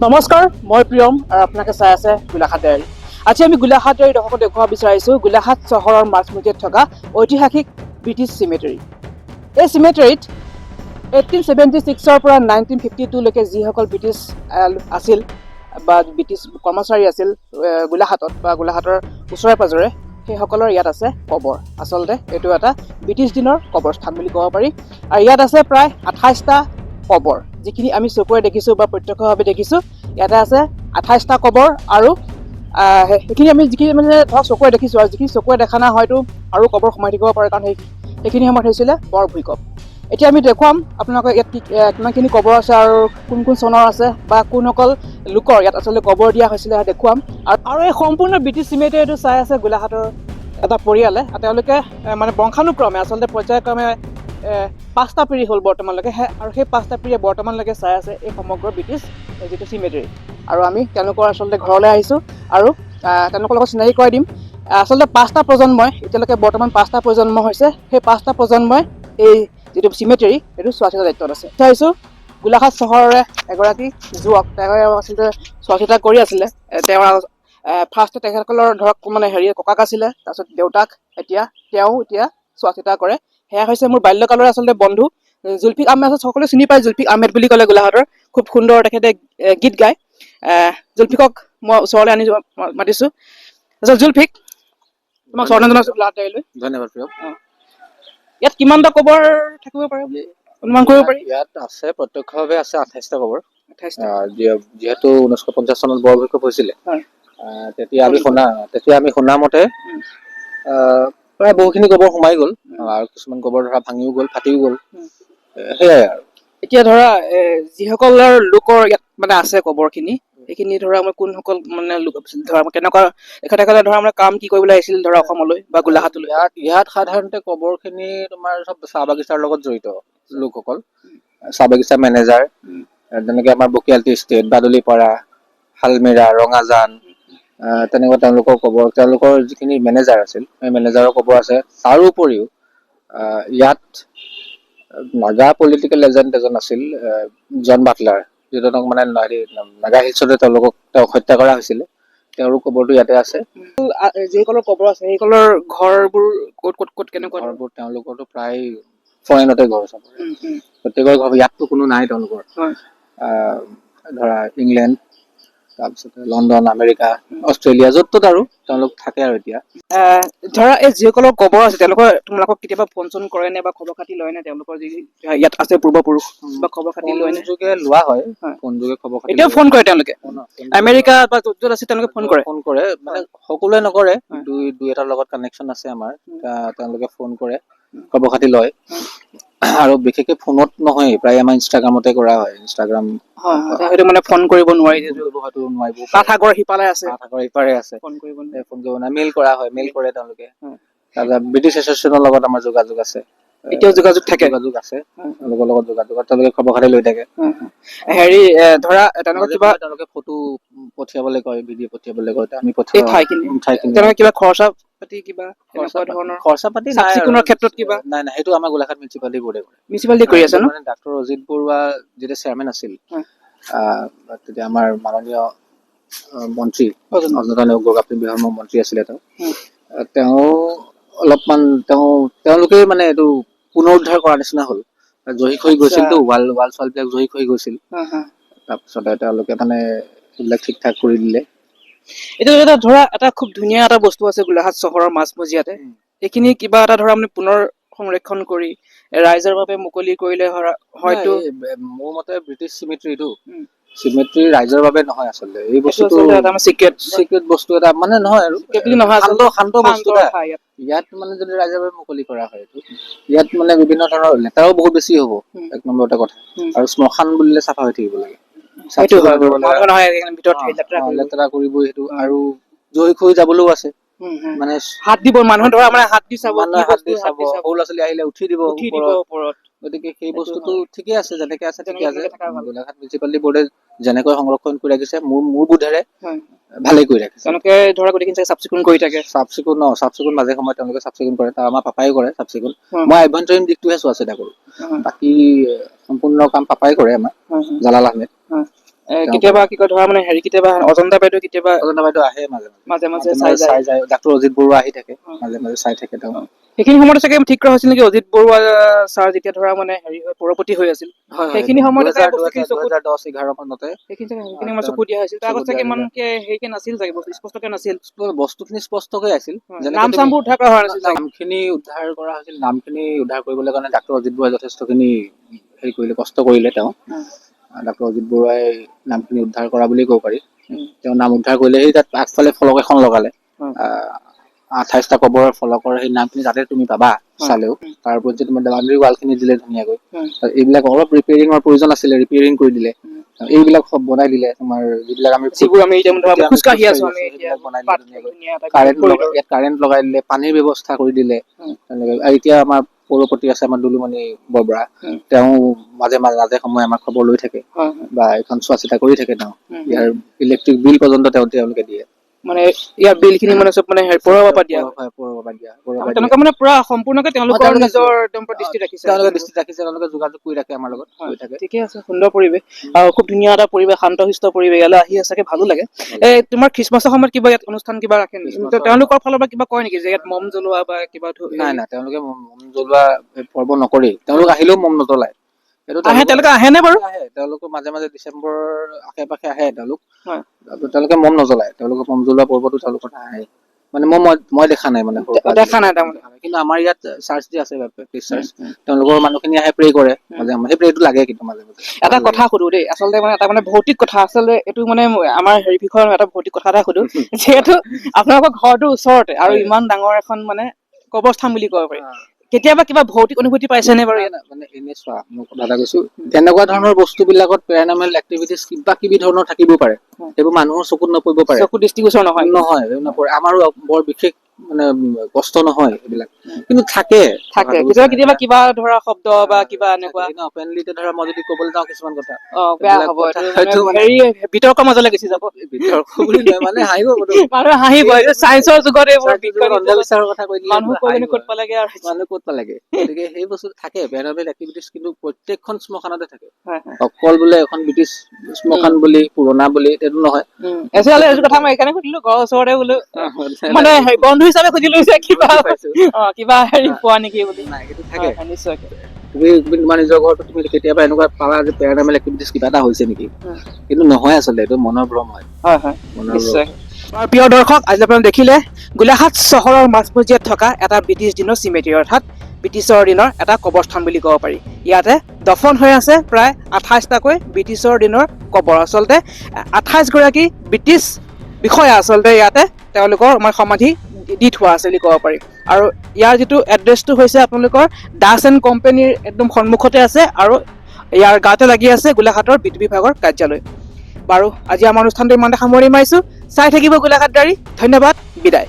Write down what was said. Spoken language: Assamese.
নমস্কাৰ, মই প্ৰিয়ম আৰু আপোনালোকে চাই আছে গোলাঘাট ডায়েৰী। আজি আমি গোলাঘাট ডায়েৰী দৰ্শকক দেখুৱাব বিচাৰিছোঁ গোলাঘাট চহৰৰ মাজমজিয়াত থকা ঐতিহাসিক ব্ৰিটিছ চিমেটেৰী। এই চিমেটেৰীত 1876 পৰা 1952 লৈকে যিসকল ব্ৰিটিছ আছিল বা ব্ৰিটিছ কৰ্মচাৰী আছিল গোলাঘাটত বা গোলাঘাটৰ ওচৰে পাজৰে, সেইসকলৰ ইয়াত আছে কবৰ। আচলতে এইটো এটা ব্ৰিটিছ দিনৰ কবৰস্থান বুলি ক'ব পাৰি। আৰু ইয়াত আছে প্ৰায় 28টা কবৰ, যিখিনি আমি চকুৰে দেখিছোঁ বা প্ৰত্যক্ষভাৱে দেখিছোঁ। ইয়াতে আছে 28টা কবৰ আৰু সেইখিনি আমি যিখিনি মানে ধৰক চকুৰে দেখিছোঁ, আৰু যিখিনি চকুৰে দেখা নাই হয়তো আৰু কবৰ সোমাই থাকিব পাৰে, কাৰণ সেইখিনি সময়ত হৈছিলে বৰ ভূঁইকঁপ। এতিয়া আমি দেখুৱাম আপোনালোকক ইয়াত কিমানখিনি কবৰ আছে আৰু কোন কোন চনৰ আছে বা কোনসকল লোকৰ ইয়াত আচলতে কবৰ দিয়া হৈছিলে দেখুৱাম। আৰু এই সম্পূৰ্ণ ব্ৰিটিছ চিমেটেৰীটো চাই আছে গোলাঘাটৰ এটা পৰিয়ালে। তেওঁলোকে মানে বংশানুক্ৰমে আচলতে পৰ্যায়ক্ৰমে 5টা পিঢ়ি হ'ল বৰ্তমানলৈকে, আৰু সেই 5টা পিঢ়িয়ে বৰ্তমানলৈকে চাই আছে এই সমগ্ৰ ব্ৰিটিছ যিটো চিমেটেৰী। আৰু আমি তেওঁলোকৰ আচলতে ঘৰলৈ আহিছোঁ আৰু তেওঁলোকৰ লগত চিনাকি কৰাই দিম। আচলতে 5টা প্ৰজন্মই এতিয়ালৈকে বৰ্তমান 5টা প্ৰজন্ম হৈছে। সেই 5টা প্ৰজন্মই এই যিটো চিমেটেৰী সেইটো চোৱা চিতা দায়িত্বত আছে। চাইছোঁ গোলাঘাট চহৰৰে এগৰাকী যুৱক, তেওঁ আচলতে চোৱা চিতা কৰি আছিলে। তেওঁ ফাৰ্ষ্ট তেখেতসকলৰ ধৰক মানে ককাক আছিলে, তাৰপিছত দেউতাক, তেওঁ এতিয়া চোৱা চিতা কৰে। সেয়া হৈছে মোৰ বাল্যকালৰ আচলতে বন্ধু জুলফিক আহমেদ। সকলোৱে চিনি পায় জুলফিক আহমেদ বুলি ক'লে গোলাঘাটৰ, খুব সুন্দৰ তেখেতে গীত গায়। জুলফিকক মই ওচৰলৈ আনি মাতিছোঁ। তাৰপিছত জুলফিক, তোমাক স্বাগতম জনাইছোঁ গোলাঘাট ডায়েৰীলৈ। ধন্যবাদ প্ৰিয়। ইয়াত কিমানটা কবৰ থাকিব পাৰে বুলি অনুমান কৰিব পাৰি? ইয়াত আছে প্ৰত্যক্ষভাৱে আছে 28টা কবৰ। 28টা। যিহেতু 1950 চনত বৰ ভূঁইকঁপ হৈছিলে, হয়। তেতিয়া আমি শুনা মতে প্ৰায় বহুখিনি কবৰ সোমাই গ'ল, আৰু কিছুমান কবৰ ধৰা ভাঙিও গ'ল, ফাটিও গ'ল। সেয়াই আৰু এতিয়া ধৰা যিসকলৰ লোকৰ ইয়াত মানে আছে কবৰখিনি, সেইখিনি ধৰা আমাৰ কোনসকল মানে লোক ধৰা কেনেকুৱা তেখেতসকলে ধৰা মানে কাম কি কৰিবলৈ আহিছিল ধৰা অসমলৈ বা গোলাঘাটলৈ? ইয়াত সাধাৰণতে কবৰখিনি তোমাৰ চব চাহ বাগিচাৰ লগত জড়িত লোকসকল, চাহ বাগিচা মেনেজাৰ, যেনেকে আমাৰ বকিয়ালটি ষ্টেট, বাদুলিপাৰা, শালমেৰা, ৰঙাজান, তেনেকুৱা তেওঁলোকৰ কবৰ, তেওঁলোকৰ যিখিনি মেনেজাৰ আছিল সেই মেনেজাৰৰ কবৰ আছে। তাৰ উপৰিও ইয়াত নাগা পলিটিকেল এজেণ্ট এজন আছিল, জন বাটলাৰ, যিজনক মানে নাগা হিলছতে তেওঁক হত্যা কৰা হৈছিলে। তেওঁৰো কবৰটো ইয়াতে আছে। যিসকলৰ কবৰ আছে সেইসকলৰ ঘৰবোৰ ক'ত কেনেকুৱা? ঘৰবোৰ তেওঁলোকৰতো প্ৰায় ফৰেইনতে ঘৰ আছে, প্ৰত্যেকৰ ঘৰ। ইয়াততো কোনো নাই তেওঁলোকৰ। ধৰা ইংলেণ্ড, তাৰপিছতে লণ্ডন, আমেৰিকা, অষ্ট্ৰেলিয়া, য'ত ত'ত আৰু তেওঁলোক থাকে। আৰু এতিয়া ধৰা এই যিসকলৰ কবৰ আছে তোমালোকক কেতিয়াবা ফোন চোন কৰে নে বা খবৰ খাতি লয় নে? তেওঁলোকৰ যি ইয়াত আছে পূৰ্বপুৰুষ বা খবৰ খাতি লয় নে? যোগে লোৱা হয়, ফোন যোগে খবৰ খাতি। এতিয়াও ফোন কৰে তেওঁলোকে? আমেৰিকা বা য'ত আছে তেওঁলোকে ফোন কৰে মানে সকলোৱে নকৰে, দুই এটাৰ লগত কানেকশ্যন আছে আমাৰ, তেওঁলোকে ফোন কৰে, খবৰ খাতি লয়। আৰু বিশেষকে ফোনত নহয়, প্ৰায় আমাৰ ইনষ্টাগ্ৰামতে কৰা হয়। ইনষ্টাগ্ৰাম হয়তো মানে ফোন কৰিব নোৱাৰি, হয়তো নোৱাৰিব, সাগৰৰ সিপাৰে আছে, ইপাৰে আছে, ফোন কৰিব নোৱাৰে, মেইল কৰা হয়, মেইল কৰে তেওঁলোকে। তাৰপিছত ব্ৰিটিছ এছ'চিয়েশ্যনৰ লগত আমাৰ যোগাযোগ আছে, এতিয়াও যোগাযোগ আছে, তেওঁলোকৰ লগত তেওঁলোকে খবৰ খাতি লৈ থাকে। ধৰা তেওঁলোকে ফটো পঠিয়াবলৈ কয়, ভিডিঅ' পঠিয়াবলৈ কয়, আমি পঠিয়াও ঠাইখিনি। কিবা খৰচা পাতি খৰচা পাতি চাফ-চিকুণৰ ক্ষেত্ৰত কিবা? নাই, সেইটো আমাৰ গোলাঘাট মিউনিচিপালিটি বোৰ্ডে কৰে। মিউনিচিপালিটি কৰি আছে ন? মানে ডাক্তৰ অজিত বৰুৱা যেতিয়া চেয়াৰমেন আছিল, তেতিয়া আমাৰ মাননীয় মন্ত্ৰী অজন্তা বিহাৰৰ মন্ত্ৰী আছিলে তেওঁ অলপমান তেওঁলোকে মানে এইটো পুনৰুদ্ধাৰ কৰাৰ নিচিনা হ'ল। জহিক হৈ গৈছিলতো, ৱাল চোৱাল বিলাক জহিক হৈ গৈছিল। তাৰপিছতে তেওঁলোকে মানে সেইবিলাক ঠিক ঠাক কৰি দিলে। এইটো এটা খুব ধুনীয়া এটা বস্তু আছে গোলাঘাট চহৰৰ মাজমজিয়াতে। এইখিনি কিবা এটা ধৰা মানে পুনৰ সংৰক্ষণ কৰি ৰাইজৰ বাবে মুকলি কৰিলে হয়তো। মোৰ মতে ব্ৰিটিছ চিমেট্ৰি ৰাইজৰ বাবে নহয় আচলতে। এই বস্তুটো চিক্ৰেট বস্তু এটা, মানে নহয় আৰু শান্ত বস্তু এটা। ইয়াত মানে যদি ৰাইজৰ বাবে মুকলি কৰা হয়, ইয়াত মানে বিভিন্ন ধৰণৰ লেতেৰাও বহুত বেছি হ'ব, এক নম্বৰতে কথা। আৰু শ্মশান বুলিলে চাফা হৈ থাকিব লাগে, লেতেৰা কৰিবই সেইটো। আৰু জহিক হৈ যাবলৈও আছে, মানে হাত দিব মানুহে, ধৰা মানে হাত দি চাব, সৰু ল'ৰা ছোৱালী আহিলে উঠি দিব ওপৰত। গতিকে সেই বস্তুটো ঠিকে আছে, যেনেকে আছে ঠিকে আছে। গোলাঘাট মিউনিচিপালিটি বোৰ্ডে যেনেকৈ সংৰক্ষণ কৰি ৰাখিছে, মোৰ বোধেৰে ভালেই কৰি ৰাখিছে। তেওঁলোকে ধৰা গোটেইখিনি চাফ চিকুণ কৰি থাকে। চাফ চিকুণ মাজে সময়ে তেওঁলোকে চাফ চিকুণ কৰে, তাৰ আমাৰ পাপাই কৰে চাফ চিকুণ। মই আভ্যন্তৰীণ দিশটোহে চোৱা চিতা কৰো, বাকী সম্পূৰ্ণ কাম পাপাই কৰে আমাৰ, জালাল আহমেদ। কেতিয়াবা কি কয় ধৰা মানে হেৰি কেতিয়াবা অজন্তা বাইদেউ কেতিয়াবা অজন্তা বাইদেউ আহে মাজে মাজে মাজে চাই যায়। চাই যায়। ডাক্তৰ অজিত বৰুৱা আহি থাকে মাজে মাজে চাই থাকে তেওঁ। সেইখিনি সময়তে চাগে ঠিক কৰা হৈছিল নেকি অজিত বৰুৱা ছাৰ যেতিয়া ধৰা মানে হেৰি পৰৱৰ্তী হৈ আছিল সেইখিনি সময়তে চাগে বস্তুখিনি চকুত 2010-11 মানতে সেইখিনি আমাৰ চকু দিয়া হৈছিল। তাৰ আগত চাগে ইমানকে হেৰিকে নাছিল চাগে বস্তু স্পষ্টকে নাছিল, বস্তুখিনি স্পষ্টকৈ আছিল। নাম চামবোৰ উদ্ধাৰ কৰা হোৱা নাছিল চাগে। নামখিনি উদ্ধাৰ কৰা হৈছিল। নামখিনি উদ্ধাৰ কৰিবলৈ কাৰণে ডাক্তৰ অজিত বৰুৱাই যথেষ্টখিনি হেৰি কৰিলে, কষ্ট কৰিলে তেওঁ। ডাক্তৰ অজিত বৰুৱাই নামখিনি উদ্ধাৰ কৰা বুলি ক'ব পাৰি। তেওঁ নাম উদ্ধাৰ কৰিলে সেই তাত আগফালে ফলক এখন লগালে, 28টা কবৰৰ ফলকৰ সেই নামখিনি যাতে তুমি পাবা চালেও, তাৰ ওপৰত যে তোমাৰ বাউণ্ডেৰী ৱাল খিনি দিলে ধুনীয়াকৈ। এইবিলাক অলপ ৰিপেয়াৰিঙৰ প্ৰয়োজন আছিলে, ৰিপেয়াৰিং কৰি দিলে। এইবিলাক সব বনাই দিলে, তোমাৰ যিবিলাক আমি খোজকাঢ়ি আছো আমি বনাই দিলে ধুনীয়াকৈ। কাৰেণ্ট লগাই দিলে, পানীৰ ব্যৱস্থা কৰি দিলে তেনেকে। আৰু এতিয়া আমাৰ পৌৰপতি আছে আমাৰ দুলুমণি বৰবৰা, তেওঁ মাজে সময়ে আমাৰ খবৰ লৈ থাকে বা এখন চোৱা চিতা কৰি থাকে। তেওঁ ইয়াৰ ইলেক্ট্ৰিক বিল পৰ্যন্ত তেওঁলোকে দিয়ে। মানে ইয়াৰ বিল খিনি মানে চব মানে পৌৰৰ পৰা দিয়া তেনেকুৱা মানে পুৰা সম্পূৰ্ণকে তেওঁলোকৰ নিজৰ দৃষ্টি ৰাখিছে। তেওঁলোকে যোগাযোগ কৰি ৰাখে আমাৰ লগত। ঠিকে আছে, সুন্দৰ পৰিৱেশ আৰু খুব ধুনীয়া এটা পৰিৱেশ, শান্তশিষ্ট পৰিৱেশ। ইয়ালৈ আহি সঁচাকে ভালো লাগে। তোমাৰ খ্ৰীষ্টমাছৰ সময়ত কিবা ইয়াত অনুষ্ঠান কিবা ৰাখে নেকি? তেওঁলোকৰ ফালৰ পৰা কিবা কয় নেকি যে ইয়াত মম জ্বলোৱা বা কিবা? নাই, তেওঁলোকে মম জ্বলোৱা পৰ্ব নকৰেই। তেওঁলোক আহিলেও মম নজ্বলায়। তেওঁলোকে আহে নে বাৰু? তেওঁলোকে মাজে মাজে ডিচেম্বৰৰ আশে পাশে আহে তেওঁলোক। তেওঁলোকে মম নজ্বলায়, তেওঁলোকে মম জ্বলোৱা পৰ্বটো তেওঁলোকৰ নাহে। মানে মই দেখা নাই মানে দেখা নাই তাৰমানে। কিন্তু আমাৰ ইয়াত চাৰ্চ যে আছে বেপ্টিষ্ট চাৰ্চ, তেওঁলোকৰ মানুহখিনি আহে প্ৰে কৰে মাজে মাজে। সেই প্ৰেটো লাগে কিন্তু মাজে মাজে। এটা কথা সুধো দেই, আচলতে মানে এটা মানে ভৌতিক কথা, আচলতে এইটো মানে আমাৰ হেৰি বিষয়ৰ এটা ভৌতিক কথা এটা সুধো। যিহেতু আপোনালোকৰ ঘৰটোৰ ওচৰতে আৰু ইমান ডাঙৰ এখন মানে কবৰস্থান বুলি ক'ব পাৰি, কেতিয়াবা কিবা ভৌতিক অনুভূতি পাইছে নে বাৰু? মানে এনে চোৱা, মই কথা এটা কৈছো, তেনেকুৱা ধৰণৰ বস্তু বিলাকত পেৰানৰ্মেল এক্টিভিটিজ কিবা কিবি ধৰণৰ থাকিব পাৰে। সেইবোৰ মানুহৰ চকুত নপৰিব পাৰে, চকু দৃষ্টিগোচৰ নহয় নপৰে। আমাৰো বৰ বিশেষ মানে কষ্ট নহয় এইবিলাক, কিন্তু থাকে কেতিয়াবা কিবা ধৰা শব্দ বা কিবা এনেকুৱা অপেনলি ধৰা মই যদি ক'বলৈ যাওঁ কিছুমান কথা বেয়া হ'ব, হেৰি বিতৰ্কৰ মাজলৈ গুচি যাব। বিতৰ্ক বুলি নহয়, মানে হাঁহিব, মানুহে হাঁহিব। চায়েন্সৰ যুগত এইবোৰ অন্ধবিশ্বাসৰ কথা কৈ দিলে মানুহ ক'ত পালেগে আৰু মানুহ ক'ত পালেগে। গতিকে সেই বস্তু থাকে, পেৰানৰ্মেল এক্টিভিটিজ কিন্তু প্ৰত্যেকখন শ্মশানতে থাকে। অকল বোলে এখন ব্ৰিটিছ শ্মশান বুলি পুৰণা বুলি সেইটো নহয়। এইটো কথা মই এইকাৰণে সুধিলো, ঘৰৰ ওচৰতে বোলো মানে বন্ধু হিচাপে সুধিলো যে কিবা হেৰি পোৱা নেকি বুলি। নাই, সেইটো থাকে নিশ্চয়কে। তুমি তোমাৰ নিজৰ ঘৰতো তুমি কেতিয়াবা এনেকুৱা পালা যে পেৰানৰ্মেল এক্টিভিটিজ কিবা এটা হৈছে নেকি? কিন্তু নহয়, আচলতে এইটো মনৰ ভ্ৰম হয়। নিশ্চয়। প্ৰিয় দৰ্শক, আজি আপোনালোকে দেখিলে গোলাঘাট চহৰৰ মাজমজিয়াত থকা এটা ব্ৰিটিছ দিনৰ চিমেটেৰী, অৰ্থাৎ ব্ৰিটিছৰ দিনৰ এটা কবৰস্থান বুলি ক'ব পাৰি। ইয়াতে দফন হৈ আছে প্ৰায় 28টাকৈ ব্ৰিটিছৰ দিনৰ কবৰ। আচলতে 28 গৰাকী ব্ৰিটিছ বিষয়া আচলতে ইয়াতে তেওঁলোকৰ আমাৰ সমাধি দি থোৱা আছে বুলি ক'ব পাৰি। আৰু ইয়াৰ যিটো এড্ৰেছটো হৈছে আপোনালোকৰ দাস এণ্ড কোম্পানীৰ একদম সন্মুখতে আছে, আৰু ইয়াৰ গাতে লাগি আছে গোলাঘাটৰ বিদ্যুৎ বিভাগৰ কাৰ্যালয়। বাৰু আজি আমাৰ অনুষ্ঠানটো ইমানতে সামৰণি মাৰিছো। চাই থাকিব গোলাঘাট ডায়েৰী। ধন্যবাদ, বিদায়।